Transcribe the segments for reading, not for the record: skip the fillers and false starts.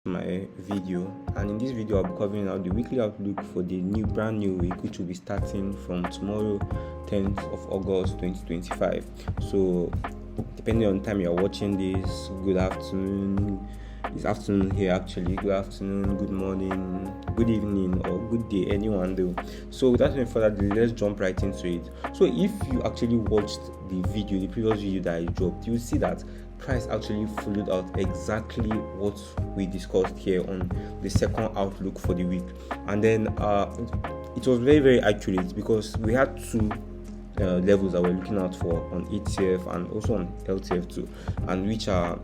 My video, and in this video I'll be covering out the weekly outlook for the brand new week, which will be starting from tomorrow, 10th of August 2025. So depending on the time you're watching this, good afternoon. It's afternoon here actually. Good afternoon, good morning, good evening, or good day, anyone though. So without any further delay, let's jump right into it. So if you actually watched the previous video that I dropped, you'll see that price actually followed out exactly what we discussed here on the second outlook for the week, and then it was very accurate because we had two levels that we're looking out for on ETF and also on LTF too, and which are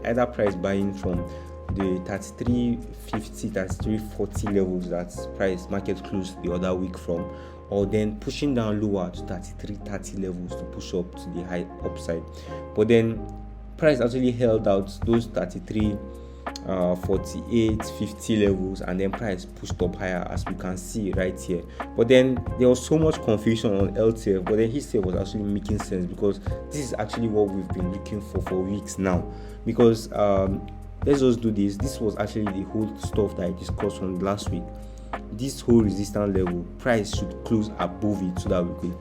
either price buying from the 33.50 33.40 levels that price market closed the other week from, or then pushing down lower to 33.30 levels to push up to the high upside. But then price actually held out those 33 48 50 levels, and then price pushed up higher, as we can see right here. But then there was so much confusion on LTF, but then his was actually making sense because this is actually what we've been looking for weeks now. Because let's just do this was actually the whole stuff that I discussed from last week. This whole resistance level, price should close above it so that we could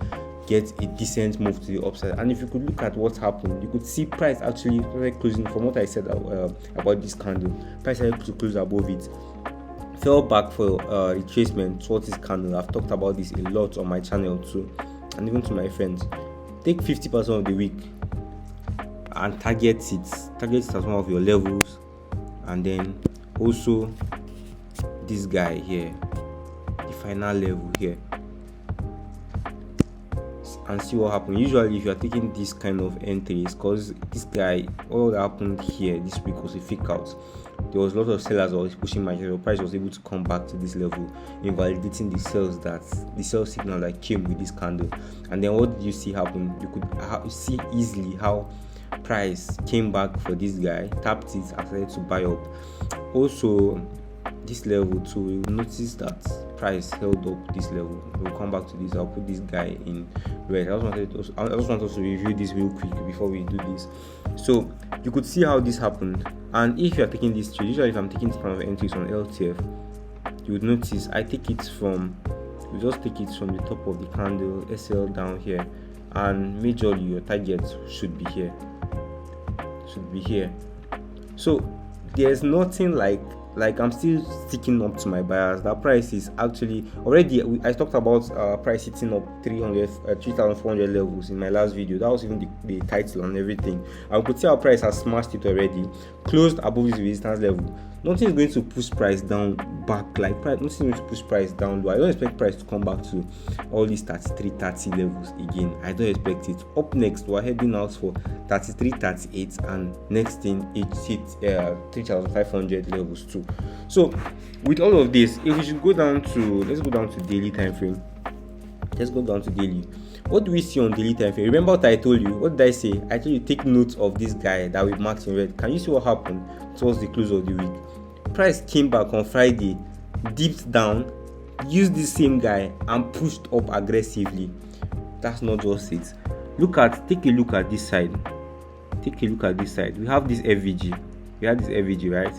get a decent move to the upside. And if you could look at what happened, you could see price actually started closing. From what I said about this candle, price started to close above it, fell back for retracement towards this candle. I've talked about this a lot on my channel too, and even to my friends. Take 50% of the week and target it as one of your levels, and then also this guy here, the final level here, and see what happened. Usually if you are taking this kind of entries, because this guy, all that happened here this week was a fake out. There was a lot of sellers that was pushing market. The price was able to come back to this level, invalidating the sell signal that came with this candle. And then what did you see happen? You could see easily how price came back for this guy, tapped it, and started to buy up. Also this level too, you will notice that price held up this level. We'll come back to this. I'll put this guy in red. I just want us to review this real quick before we do this. So you could see how this happened. And if you are taking this trade, usually if I'm taking this kind of entries on LTF, you would notice I take it from, you just take it from the top of the candle, SL down here, and majorly your target should be here. So there's nothing like I'm still sticking up to my buyers. That price is actually already, I talked about price hitting up 3,400 levels in my last video. That was even the title and everything. I could see our price has smashed it already, closed above this resistance level. Nothing is going to push price down back, nothing is going to push price down low. I don't expect price to come back to all these 33.30 levels again. I don't expect it. Up next, we're heading out for 33.38, and next thing it hit 3,500 levels too. So with all of this, if we should go down to, let's go down to daily time frame. Let's go down to daily. What do we see on daily time frame? Remember what I told you? What did I say? I told you take note of this guy that we marked in red. Can you see what happened towards the close of the week? Price came back on Friday, dipped down, used the same guy and pushed up aggressively. That's not just it. Take a look at this side. We have this FVG. Right?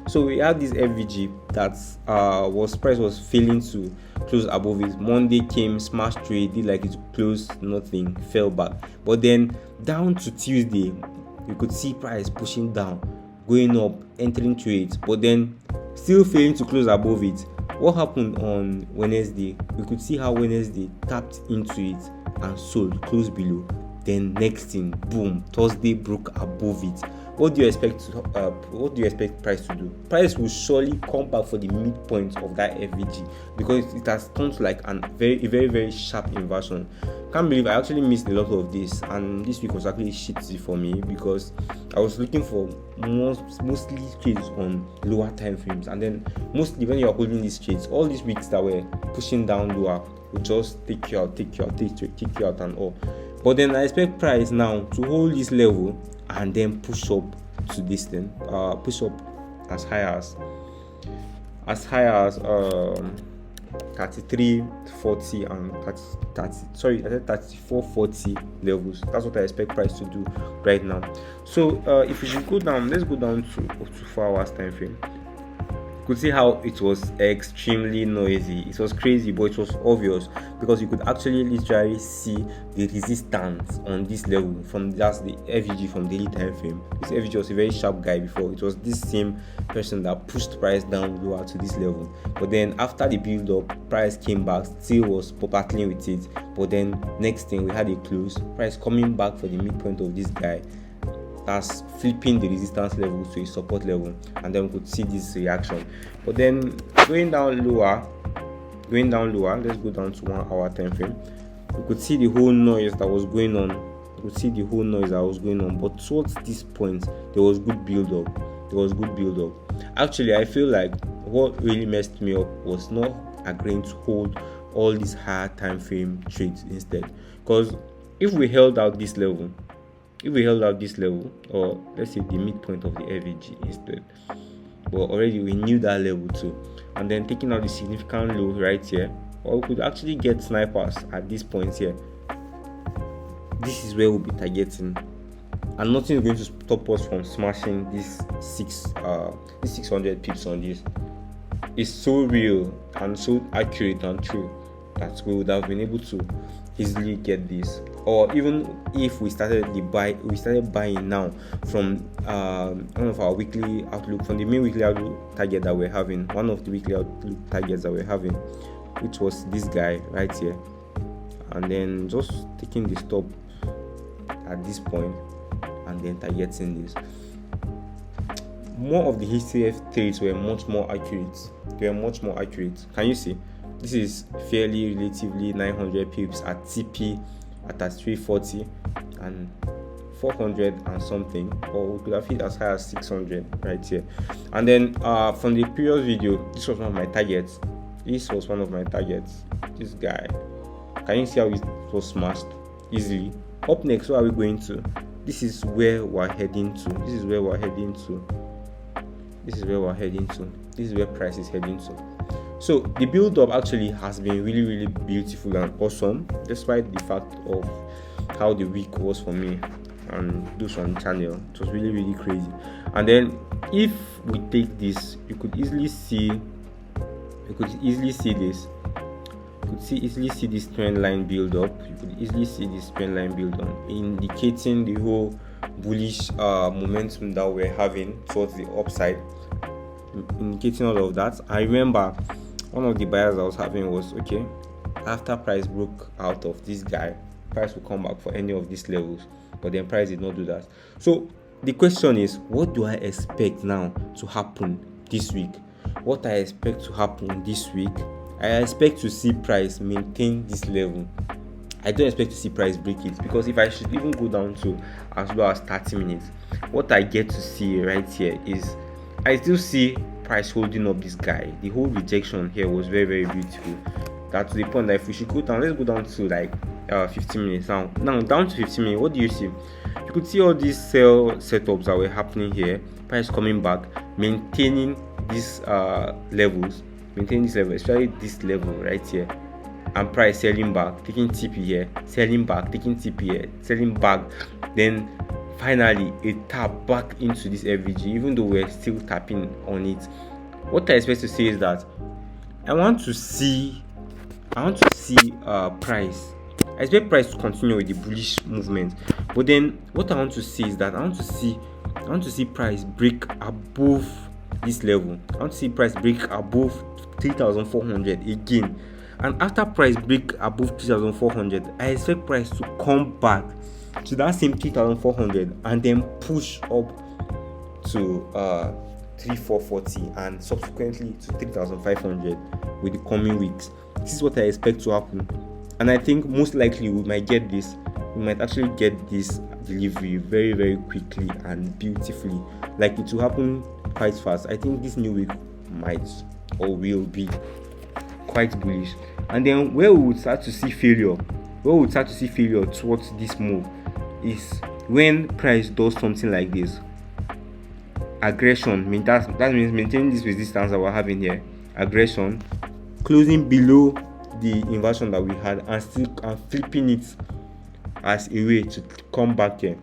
So we have this FVG that price was failing to close above it. Monday came, smashed trade, did like it closed, nothing, fell back. But then down to Tuesday, you could see price pushing down, going up, entering trades, but then still failing to close above it. What happened on Wednesday? We could see how Wednesday tapped into it and sold, closed below. Then next thing, boom, Thursday broke above it. What do you expect price to do? Price will surely come back for the midpoint of that FVG because it has turned to like a very sharp inversion. Can't believe I actually missed a lot of this, and this week was actually shitty for me because I was looking for mostly trades on lower time frames, and then mostly when you are holding these trades, all these weeks that were pushing down lower will just take you out and all. But then I expect price now to hold this level and then push up to this thing, push up as high as 33.40 and 34.40 levels. That's what I expect price to do right now. So if we should go down, let's go down to 4 hours time frame. could see how it was extremely noisy. It was crazy, but it was obvious because you could actually literally see the resistance on this level from that's the FEG from daily time frame. This FEG was a very sharp guy before. It was this same person that pushed price down lower to this level. But then after the build up, price came back, still was battling with it. But then next thing we had a close, price coming back for the midpoint of this guy. That's flipping the resistance level to a support level, and then we could see this reaction. But then going down lower, let's go down to 1 hour time frame. We could see the whole noise that was going on. But towards this point, there was good build up. Actually, I feel like what really messed me up was not agreeing to hold all these higher time frame trades instead. Because if we held out this level, or let's say the midpoint of the FEG instead, but already we knew that level too, and then taking out the significant low right here, or we could actually get snipers at this point here. This is where we'll be targeting, and nothing is going to stop us from smashing this 600 pips on this. It's so real and so accurate and true that we would have been able to easily get this. Or even if we started buying now from one of our weekly outlook, from the main weekly outlook target that we're having, one of the weekly outlook targets that we're having, which was this guy right here, and then just taking the stop at this point and then targeting this. More of the HCF trades were much more accurate. Can you see? This is fairly relatively 900 pips at TP at 340 and 400 and something, or we could have hit as high as 600 right here. And then from the previous video, this was one of my targets. This guy, can you see how it was smashed easily? Up next, where are we going to? This is where we're heading to. This is where price is heading to. So the build up actually has been really, really beautiful and awesome, despite the fact of how the week was for me and those on the channel. It was really, really crazy. And then if we take this, you could easily see this. You could easily see this trend line build up. Indicating the whole bullish momentum that we're having towards the upside, indicating all of that. I remember one of the buyers I was having was, okay, after price broke out of this guy, price will come back for any of these levels, but then price did not do that. So the question is, what do I expect now to happen this week? I expect to see price maintain this level. I don't expect to see price break it, because if I should even go down to as low as 30 minutes, what I get to see right here is I still see price holding up this guy. The whole rejection here was very, very beautiful. That's the point that if we should go down, let's go down to like 15 minutes now down to 15 minutes. What do you see? You could see all these sell setups that were happening here, price coming back, maintaining these levels, especially this level right here, and price selling back, taking TP here, selling back, taking TP here, selling back, then finally a tap back into this FVG, even though we're still tapping on it. What I expect to see is that I want to see price. I expect price to continue with the bullish movement, but then what I want to see is that I want to see price break above this level. I want to see price break above 3,400 again, and after price break above 3,400, I expect price to come back to that same 3,400 and then push up to 3,440 and subsequently to 3,500 with the coming weeks. This is what I expect to happen, and I think most likely we might actually get this delivery very, very quickly and beautifully. Like, it will happen quite fast. I think this new week might or will be quite bullish. And then where we would start to see failure towards this move is when price does something like this. Aggression, that means maintaining this resistance that we're having here. Aggression, closing below the inversion that we had and flipping it as a way to come back here.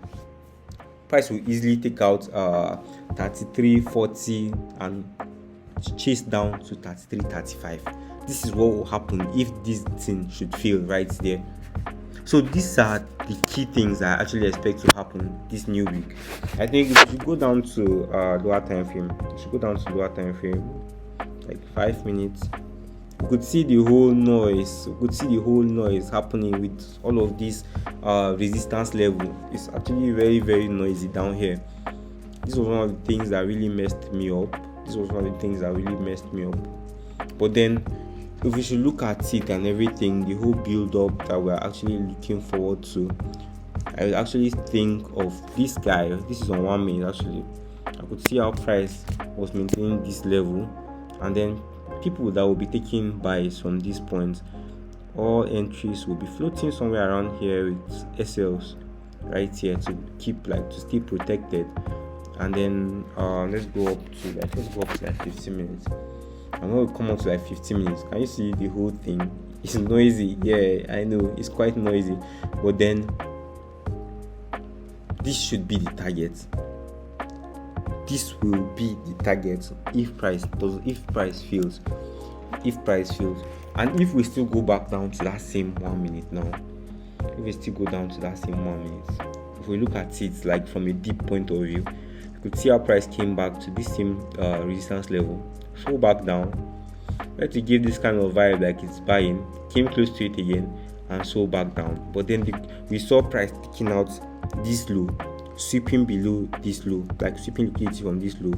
Price will easily take out 33.40 and to chase down to 33, 35. This is what will happen if this thing should fail right there. So these are the key things I actually expect to happen this new week. I think if you go down to lower time frame, like 5 minutes, you could see the whole noise. Happening with all of this resistance level. It's actually very, very noisy down here. This was one of the things that really messed me up. But then, if we should look at it and everything, the whole build up that we're actually looking forward to, I would actually think of this guy. This is on 1 minute actually. I could see how price was maintaining this level, and then people that will be taking buys from this point, all entries will be floating somewhere around here with SLs right here to stay protected. And then let's go up to like 15 minutes. I'm going to come up to like 15 minutes. Can you see the whole thing? It's noisy. Yeah, I know it's quite noisy, but then this should be the target. This will be the target if price fails. And if we still go back down to that same 1 minute now, if we look at it like from a deep point of view, you could see how price came back to this same resistance level, so back down, where to give this kind of vibe like it's buying, came close to it again, and so back down. But then we saw price picking out this low, sweeping below this low, like sweeping liquidity from this low,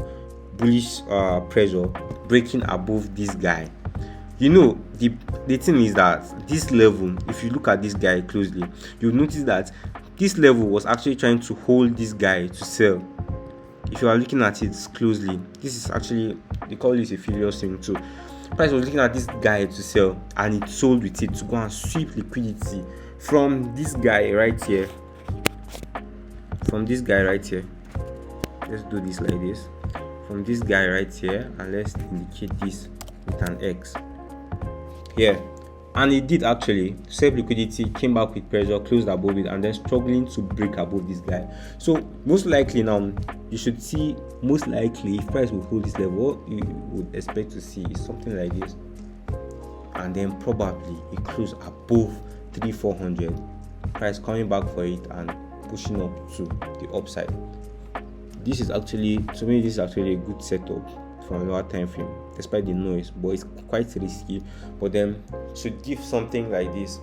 bullish pressure, breaking above this guy. You know, the thing is that this level, if you look at this guy closely, you'll notice that this level was actually trying to hold this guy to sell. If you are looking at it closely, this is actually, they call this a failure swing too. Price was looking at this guy to sell, and it sold with it to go and sweep liquidity from this guy right here. Let's do this like this. From this guy right here, and let's indicate this with an X. Yeah, and it did actually save liquidity, came back with pressure, closed above it, and then struggling to break above this guy. So most likely now, you should see, if price will hold this level, what you would expect to see is something like this, and then probably it close above 3,400, price coming back for it and pushing up to the upside. This is actually, to me, a good setup from a lower time frame, despite the noise, but it's quite risky. But then should give something like this,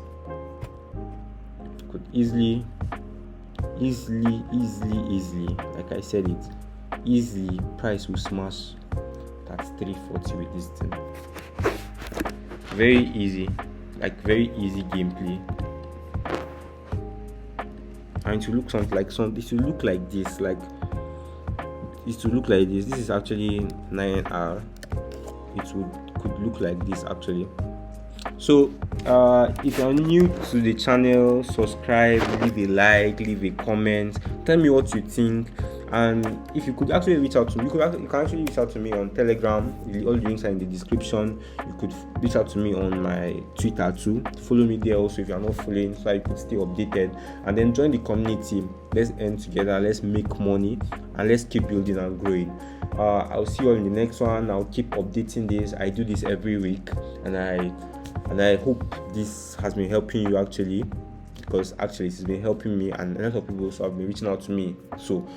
could easily, like I said it, easily price will smash that 340 with this thing. Very easy gameplay. And to look something like this will look like this, This is actually 9R. Could look like this actually. So if you're new to the channel, subscribe, leave a like, leave a comment, tell me what you think. And if you could actually reach out to me, you can actually reach out to me on Telegram. All the links are in the description. You could reach out to me on my Twitter too. Follow me there also if you're not following, so I could stay updated. And then join the community. Let's earn together. Let's make money, and let's keep building and growing. I'll see you all in the next one. I'll keep updating this. I do this every week, and I hope this has been helping you actually, because actually it's been helping me, and a lot of people also have been reaching out to me. So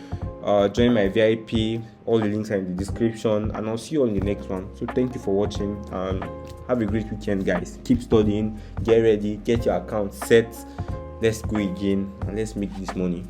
join my VIP. All the links are in the description, and I'll see you all in the next one. So thank you for watching, and have a great weekend, guys. Keep studying, get ready, get your account set. Let's go again, and let's make this money.